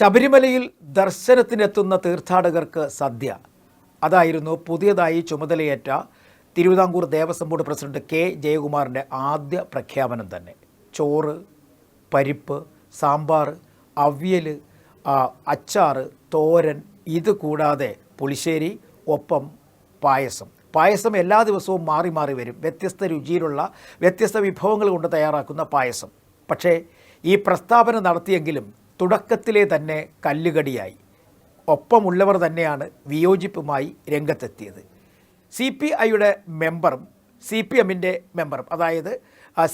ശബരിമലയിൽ ദർശനത്തിനെത്തുന്ന തീർത്ഥാടകർക്ക് സദ്യ. അതായിരുന്നു പുതിയതായി ചുമതലയേറ്റ Thiruvithamkoor Devaswom board president K ജയകുമാറിൻ്റെ ആദ്യ പ്രഖ്യാപനം തന്നെ. ചോറ്, പരിപ്പ്, സാമ്പാർ, അവിയൽ, അച്ചാറ്, തോരൻ, ഇത് കൂടാതെ പുളിശ്ശേരി, ഒപ്പം പായസം എല്ലാ ദിവസവും മാറി മാറി വരും. വ്യത്യസ്ത രുചിയിലുള്ള വ്യത്യസ്ത വിഭവങ്ങൾ കൊണ്ട് തയ്യാറാക്കുന്ന പായസം. പക്ഷേ ഈ പ്രസ്താവന നടത്തിയെങ്കിലും തുടക്കത്തിലെ തന്നെ കല്ലുകടിയായി. ഒപ്പമുള്ളവർ തന്നെയാണ് വിയോജിപ്പുമായി രംഗത്തെത്തിയത്. CPIയുടെ മെമ്പറും CPMൻ്റെ മെമ്പറും, അതായത്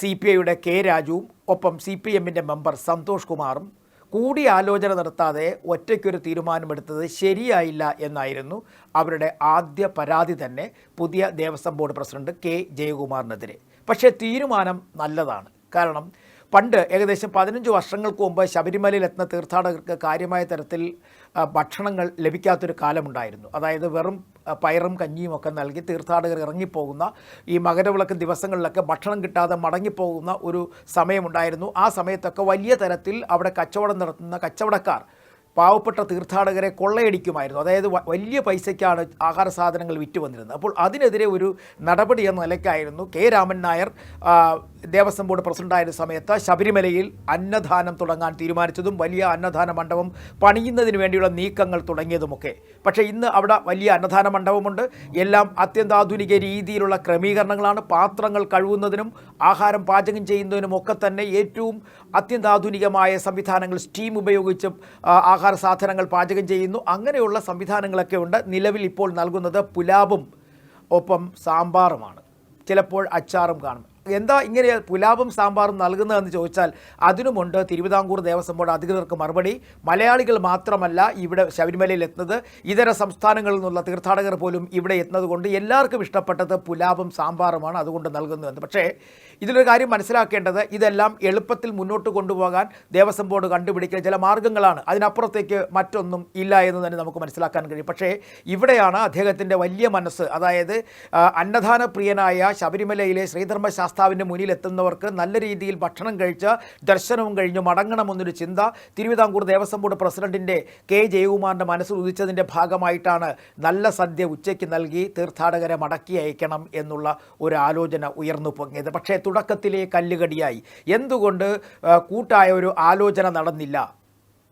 CPIയുടെ കെ രാജുവും ഒപ്പം CPMൻ്റെ മെമ്പർ സന്തോഷ് കുമാറും കൂടിയാലോചന നടത്താതെ ഒറ്റയ്ക്കൊരു തീരുമാനമെടുത്തത് ശരിയായില്ല എന്നായിരുന്നു അവരുടെ ആദ്യ പരാതി തന്നെ പുതിയ ദേവസ്വം ബോർഡ് പ്രസിഡന്റ് കെ ജയകുമാറിനെതിരെ. പക്ഷേ തീരുമാനം നല്ലതാണ്. കാരണം പണ്ട് ഏകദേശം 15 വർഷങ്ങൾക്ക് മുമ്പ് ശബരിമലയിൽ എത്തുന്ന തീർത്ഥാടകർക്ക് കാര്യമായ തരത്തിൽ ഭക്ഷണങ്ങൾ ലഭിക്കാത്തൊരു കാലമുണ്ടായിരുന്നു. അതായത് വെറും പയറും കഞ്ഞിയും ഒക്കെ നൽകി തീർത്ഥാടകർ ഇറങ്ങിപ്പോകുന്ന ഈ മകരവിളക്ക് ദിവസങ്ങളിലൊക്കെ ഭക്ഷണം കിട്ടാതെ മടങ്ങിപ്പോകുന്ന ഒരു സമയമുണ്ടായിരുന്നു. ആ സമയത്തൊക്കെ വലിയ തരത്തിൽ അവിടെ കച്ചവടം നടത്തുന്ന കച്ചവടക്കാർ പാവപ്പെട്ട തീർത്ഥാടകരെ കൊള്ളയടിക്കുമായിരുന്നു. അതായത് വലിയ പൈസയ്ക്കാണ് ആഹാര സാധനങ്ങൾ വിറ്റ് വന്നിരുന്നത്. അപ്പോൾ അതിനെതിരെ ഒരു നടപടി എന്ന നിലയ്ക്കായിരുന്നു കെ രാമൻ നായർ ദേവസ്വം ബോർഡ് പ്രസിഡന്റായിരുന്ന സമയത്ത് ശബരിമലയിൽ അന്നദാനം തുടങ്ങാൻ തീരുമാനിച്ചതും വലിയ അന്നദാന മണ്ഡപം പണിയുന്നതിന് വേണ്ടിയുള്ള നീക്കങ്ങൾ തുടങ്ങിയതുമൊക്കെ. പക്ഷേ ഇന്ന് അവിടെ വലിയ അന്നദാന മണ്ഡപമുണ്ട്. എല്ലാം അത്യന്താധുനിക രീതിയിലുള്ള ക്രമീകരണങ്ങളാണ്. പാത്രങ്ങൾ കഴുകുന്നതിനും ആഹാരം പാചകം ചെയ്യുന്നതിനും ഒക്കെ തന്നെ ഏറ്റവും അത്യന്താധുനികമായ സംവിധാനങ്ങൾ, സ്റ്റീം ഉപയോഗിച്ച് ആഹാര സാധനങ്ങൾ പാചകം ചെയ്യുന്നു. അങ്ങനെയുള്ള സംവിധാനങ്ങളൊക്കെ ഉണ്ട്. നിലവിൽ ഇപ്പോൾ നൽകുന്നത് പുലാവും ഒപ്പം സാമ്പാറുമാണ്. ചിലപ്പോൾ അച്ചാറും കാണും. എന്താ ഇങ്ങനെ പുലാവും സാമ്പാറും നൽകുന്നതെന്ന് ചോദിച്ചാൽ അതിനുമുണ്ട് തിരുവിതാംകൂർ ദേവസ്വം ബോർഡ് അധികൃതർക്ക് മറുപടി. മലയാളികൾ മാത്രമല്ല ഇവിടെ ശബരിമലയിൽ എത്തുന്നത്, ഇതര സംസ്ഥാനങ്ങളിൽ നിന്നുള്ള തീർത്ഥാടകർ പോലും ഇവിടെ എത്തുന്നത് കൊണ്ട് എല്ലാവർക്കും ഇഷ്ടപ്പെട്ടത് പുലാവും സാമ്പാറുമാണ്, അതുകൊണ്ട് നൽകുന്നതെന്ന്. പക്ഷേ ഇതിലൊരു കാര്യം മനസ്സിലാക്കേണ്ടത്, ഇതെല്ലാം എളുപ്പത്തിൽ മുന്നോട്ട് കൊണ്ടുപോകാൻ ദേവസ്വം ബോർഡ് കണ്ടുപിടിക്കുന്ന ചില മാർഗ്ഗങ്ങളാണ്. അതിനപ്പുറത്തേക്ക് മറ്റൊന്നും ഇല്ല എന്ന് തന്നെ നമുക്ക് മനസ്സിലാക്കാൻ കഴിയും. പക്ഷേ ഇവിടെയാണ് അദ്ദേഹത്തിൻ്റെ വലിയ മനസ്സ്. അതായത് അന്നദാന പ്രിയനായ ശബരിമലയിലെ ശ്രീധർമ്മശാസ്ത്ര സ്ഥാവിൻ്റെ മുന്നിലെത്തുന്നവർക്ക് നല്ല രീതിയിൽ ഭക്ഷണം കഴിച്ച് ദർശനവും കഴിഞ്ഞ് മടങ്ങണമെന്നൊരു ചിന്ത തിരുവിതാംകൂർ ദേവസ്വം ബോർഡ് പ്രസിഡന്റിൻ്റെ കെ ജയകുമാറിൻ്റെ മനസ്സിൽ ഉദിച്ചതിൻ്റെ ഭാഗമായിട്ടാണ് നല്ല സദ്യ ഉച്ചയ്ക്ക് നൽകി തീർത്ഥാടകരെ മടക്കി അയക്കണം എന്നുള്ള ഒരു ആലോചന ഉയർന്നു പൊങ്ങിയത്. പക്ഷേ തുടക്കത്തിലെ കല്ലുകടിയായി. എന്തുകൊണ്ട് കൂട്ടായ ഒരു ആലോചന നടന്നില്ല?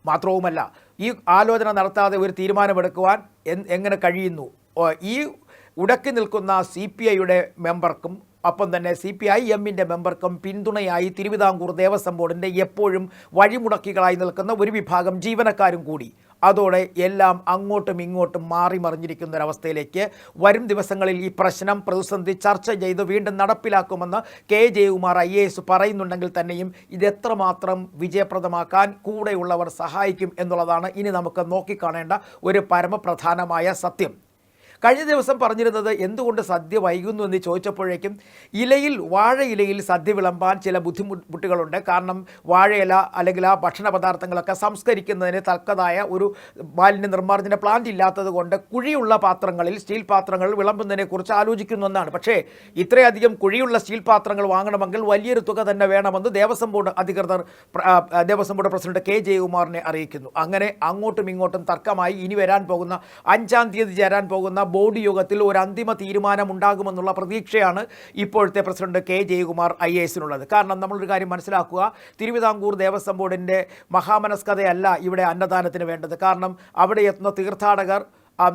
മാത്രവുമല്ല, ഈ ആലോചന നടത്താതെ ഒരു തീരുമാനമെടുക്കുവാൻ എങ്ങനെ കഴിയുന്നു? ഈ ഉടക്കി നിൽക്കുന്ന CPIയുടെ മെമ്പർക്കും ഒപ്പം തന്നെ CPIMൻ്റെ മെമ്പർക്കും പിന്തുണയായി തിരുവിതാംകൂർ ദേവസ്വം ബോർഡിൻ്റെ എപ്പോഴും വഴിമുടക്കികളായി നിൽക്കുന്ന ഒരു വിഭാഗം ജീവനക്കാരും കൂടി. അതോടെ എല്ലാം അങ്ങോട്ടും ഇങ്ങോട്ടും മാറി മറിഞ്ഞിരിക്കുന്ന ഒരവസ്ഥയിലേക്ക് വരും ദിവസങ്ങളിൽ ഈ പ്രശ്നം പ്രതിസന്ധി ചർച്ച ചെയ്ത് വീണ്ടും നടപ്പിലാക്കുമെന്ന് കെ ജയകുമാർ IAS പറയുന്നുണ്ടെങ്കിൽ തന്നെയും ഇതെത്രമാത്രം വിജയപ്രദമാക്കാൻ കൂടെയുള്ളവർ സഹായിക്കും എന്നുള്ളതാണ് ഇനി നമുക്ക് നോക്കിക്കാണേണ്ട ഒരു പരമപ്രധാനമായ സത്യം. കഴിഞ്ഞ ദിവസം പറഞ്ഞിരുന്നത് എന്തുകൊണ്ട് സദ്യ വൈകുന്നു എന്ന് ചോദിച്ചപ്പോഴേക്കും വാഴയിലയിൽ സദ്യ വിളമ്പാൻ ചില ബുദ്ധിമുട്ടുകളുണ്ട്. കാരണം വാഴയില അല്ലെങ്കിൽ ആ ഭക്ഷണ പദാർത്ഥങ്ങളൊക്കെ സംസ്കരിക്കുന്നതിന് തക്കതായ ഒരു മാലിന്യ നിർമ്മാർജ്ജന പ്ലാന്റ് ഇല്ലാത്തത് കൊണ്ട് കുഴിയുള്ള പാത്രങ്ങളിൽ, സ്റ്റീൽ പാത്രങ്ങൾ വിളമ്പുന്നതിനെക്കുറിച്ച് ആലോചിക്കുന്ന ഒന്നാണ്. പക്ഷേ ഇത്രയധികം കുഴിയുള്ള സ്റ്റീൽ പാത്രങ്ങൾ വാങ്ങണമെങ്കിൽ വലിയൊരു തുക തന്നെ വേണമെന്ന് ദേവസ്വം ബോർഡ് അധികൃതർ ദേവസ്വം ബോർഡ് പ്രസിഡന്റ് കെ ജയകുമാറിനെ അറിയിക്കുന്നു. അങ്ങനെ അങ്ങോട്ടും ഇങ്ങോട്ടും തർക്കമായി ഇനി വരാൻ പോകുന്ന 5-ാം തീയതി ചേരാൻ പോകുന്ന ബോർഡ് യോഗത്തിൽ ഒരു അന്തിമ തീരുമാനം ഉണ്ടാകുമെന്നുള്ള പ്രതീക്ഷയാണ് ഇപ്പോഴത്തെ പ്രസിഡന്റ് കെ ജയകുമാർ IASനുള്ളത്. കാരണം നമ്മളൊരു കാര്യം മനസ്സിലാക്കുക, തിരുവിതാംകൂർ ദേവസ്വം ബോർഡിൻ്റെ മഹാമനസ്കതയല്ല ഇവിടെ അന്നദാനത്തിന് വേണ്ടത്. കാരണം അവിടെ എത്തുന്ന തീർത്ഥാടകർ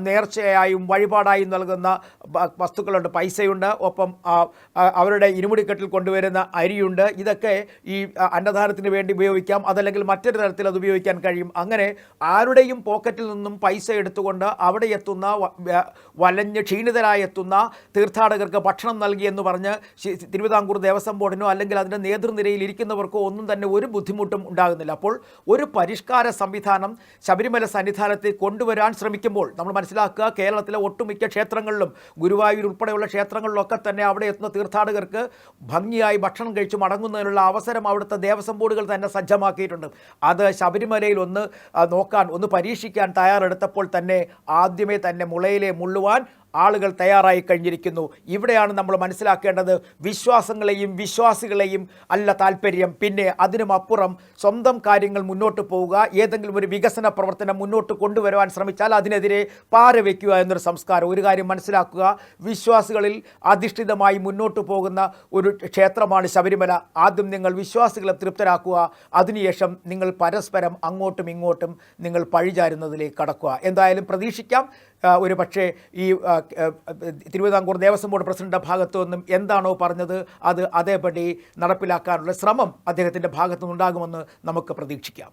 നേർച്ചയായും വഴിപാടായും നൽകുന്ന വസ്തുക്കളുണ്ട്, പൈസയുണ്ട്, ഒപ്പം അവരുടെ ഇരുമുടിക്കെട്ടിൽ കൊണ്ടുവരുന്ന അരിയുണ്ട്. ഇതൊക്കെ ഈ അന്നദാനത്തിന് വേണ്ടി ഉപയോഗിക്കാം, അതല്ലെങ്കിൽ മറ്റൊരു തരത്തിൽ അത് ഉപയോഗിക്കാൻ കഴിയും. അങ്ങനെ ആരുടെയും പോക്കറ്റിൽ നിന്നും പൈസ എടുത്തുകൊണ്ട് അവിടെ എത്തുന്ന വലഞ്ഞ് ക്ഷീണിതരായി എത്തുന്ന തീർത്ഥാടകർക്ക് ഭക്ഷണം നൽകി എന്ന് പറഞ്ഞ് തിരുവിതാംകൂർ ദേവസ്വം ബോർഡിനോ അല്ലെങ്കിൽ അതിൻ്റെ നേതൃനിരയിൽ ഇരിക്കുന്നവർക്കോ ഒന്നും തന്നെ ഒരു ബുദ്ധിമുട്ടും ഉണ്ടാകുന്നില്ല. അപ്പോൾ ഒരു പരിഷ്കാര സംവിധാനം ശബരിമല സന്നിധാനത്തിൽ കൊണ്ടുവരാൻ ശ്രമിക്കുമ്പോൾ നമ്മൾ മനസ്സിലാക്കുക, കേരളത്തിലെ ഒട്ടുമിക്ക ക്ഷേത്രങ്ങളിലും ഗുരുവായൂർ ഉൾപ്പെടെയുള്ള ക്ഷേത്രങ്ങളിലൊക്കെ തന്നെ അവിടെ എത്തുന്ന തീർത്ഥാടകർക്ക് ഭംഗിയായി ഭക്ഷണം കഴിച്ച് മടങ്ങുന്നതിനുള്ള അവസരം അവിടുത്തെ ദേവസ്വം ബോർഡുകൾ തന്നെ സജ്ജമാക്കിയിട്ടുണ്ട്. അത് ശബരിമലയിൽ ഒന്ന് പരീക്ഷിക്കാൻ തയ്യാറെടുത്തപ്പോൾ തന്നെ ആദ്യമേ തന്നെ മുളയിലെ മുള്ളുവാൻ ആളുകൾ തയ്യാറായി കഴിഞ്ഞിരിക്കുന്നു. ഇവിടെയാണ് നമ്മൾ മനസ്സിലാക്കേണ്ടത്, വിശ്വാസങ്ങളെയും വിശ്വാസികളെയും അല്ല താല്പര്യം. പിന്നെ അതിനുമപ്പുറം സ്വന്തം കാര്യങ്ങൾ മുന്നോട്ട് പോവുക, ഏതെങ്കിലും ഒരു വികസന പ്രവർത്തനം മുന്നോട്ട് കൊണ്ടുവരുവാൻ ശ്രമിച്ചാൽ അതിനെതിരെ പാരവയ്ക്കുക എന്നൊരു സംസ്കാരം. ഒരു കാര്യം മനസ്സിലാക്കുക, വിശ്വാസികളിൽ അധിഷ്ഠിതമായി മുന്നോട്ട് പോകുന്ന ഒരു ക്ഷേത്രമാണ് ശബരിമല. ആദ്യം നിങ്ങൾ വിശ്വാസികളെ തൃപ്തരാക്കുക, അതിനുശേഷം നിങ്ങൾ പരസ്പരം അങ്ങോട്ടും ഇങ്ങോട്ടും നിങ്ങൾ പഴിചാരുന്നതിലേക്ക് കടക്കുക. എന്തായാലും പ്രതീക്ഷിക്കാം, ഒരു പക്ഷേ ഈ തിരുവിതാംകൂർ ദേവസ്വം ബോർഡ് പ്രസിഡന്റിൻ്റെ ഭാഗത്തു നിന്നും എന്താണോ പറഞ്ഞത് അത് അതേപടി നടപ്പിലാക്കാനുള്ള ശ്രമം അദ്ദേഹത്തിൻ്റെ ഭാഗത്തു നിന്നുണ്ടാകുമെന്ന് നമുക്ക് പ്രതീക്ഷിക്കാം.